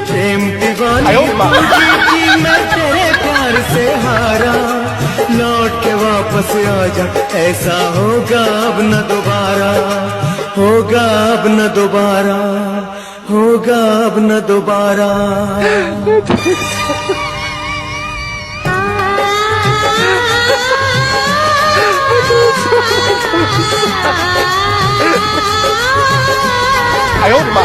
प्रेम दीवानी मैं तेरे प्यार से हारा, लौट के वापस आजा, ऐसा होगा अब न दोबारा, होगा अब न दोबारा, होगा अब न दोबारा।哎呦我的妈！